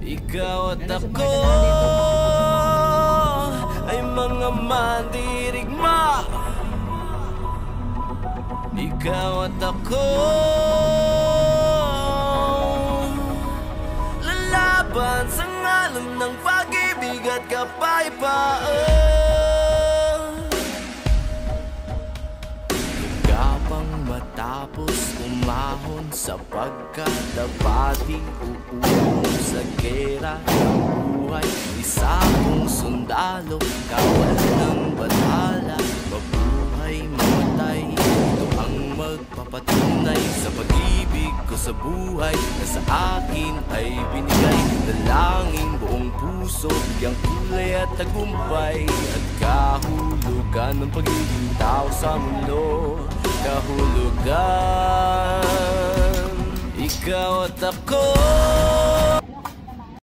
Ikaw at ako ay mga mandirigma. Ikaw at ako lalaban sa ngalan ng pag-ibig at kapayapaan. Gabang matapos umahon sa pagkatabati, uulong sa gera ng buhay. Isa kong sundalo, kawal ng batala, mabuhay mamatay. Ito ang magpapatunay sa pag-ibig ko sa buhay na sa akin ay binigay. Dalangin buong puso, bigyang kulay at tagumpay, at kahulugan ng pagiging tao sa mundo. Kahulugan, ikaw at ako.